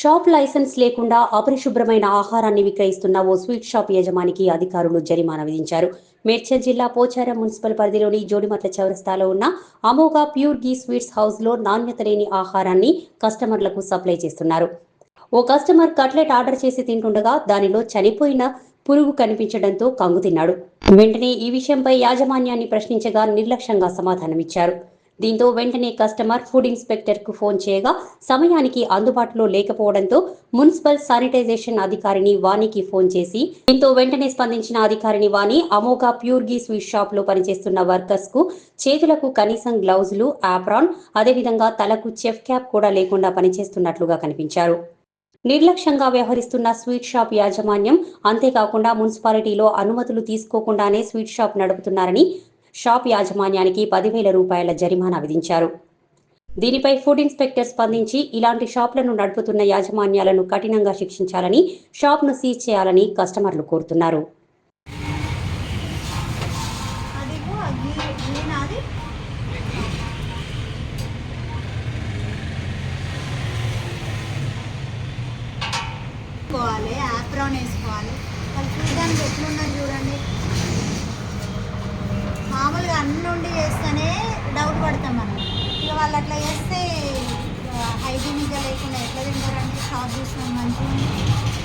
Shop licence లేకుండా అపరిశుభ్రమైన ఆహారాన్ని విక్రయిస్తున్న ఓ sweet shop యజమానికి అధికారులు జరిమానా విధించారు. మేడ్చల్ జిల్లా పోచారం మున్సిపల్ పరిధిలోని జోడిమట్ల చౌరస్తాలో ఉన్న అమోఘ ప్యూర్ ఘీ స్వీట్స్ హౌస్లో నాణ్యత లేని ఆహారాన్ని కస్టమర్లకు సప్లై చేస్తున్నారు. ఓ కస్టమర్ కట్లెట్ ఆర్డర్ చేసి తింటుండగా దానిలో చనిపోయిన పురుగు కనిపించడంతో కంగుతిన్నాడు. వెంటనే ఈ విషయంపై యాజమాన్యాన్ని ప్రశ్నించగా నిర్లక్ష్యంగా సమాధానమిచ్చారు. దీంతో వెంటనే కస్టమర్ ఫుడ్ ఇన్స్పెక్టర్ కు ఫోన్ చేయగా సమయానికి అందుబాటులో లేకపోవడంతో మున్సిపల్ శానిటైజేషన్ అధికారిని వాణికి ఫోన్ చేసి దీంతో వెంటనే స్పందించిన అధికారిని వాణి అమోఘ ప్యూర్ ఘీ స్వీట్ షాప్ లో పనిచేస్తున్న వర్కర్స్ కు చేతులకు కనీసం గ్లౌజులు, ఆప్రాన్, అదేవిధంగా తలకు చెఫ్ క్యాప్ కూడా లేకుండా పనిచేస్తున్నట్లుగా కనిపించారు. నిర్లక్ష్యంగా వ్యవహరిస్తున్న స్వీట్ షాప్ యాజమాన్యం, అంతేకాకుండా మున్సిపాలిటీలో అనుమతులు తీసుకోకుండానే స్వీట్ షాప్ నడుపుతున్నారని షాప్ యాజమాన్యానికి 10,000 రూపాయల జరిమానా విధించారు. దీనిపై ఫుడ్ ఇన్స్పెక్టర్ స్పందించి ఇలాంటి షాపులను నడుపుతున్న యాజమాన్యాలను కఠినంగా శిక్షించాలని, షాప్ను సీజ్ చేయాలని కస్టమర్లు కోరుతున్నారు. ఆప్రాన్ వేసుకోవాలి. వాళ్ళు చూడడానికి ఎట్లున్నారు చూడండి. మామూలుగా అన్ని ఉండి చేస్తేనే డౌట్ పడతాం మనం. ఇక వాళ్ళు అట్లా చేస్తే హైజీనిక్గా లేకుండా ఎట్లా తింటారండి? షాప్ చూసినాం మంచిగా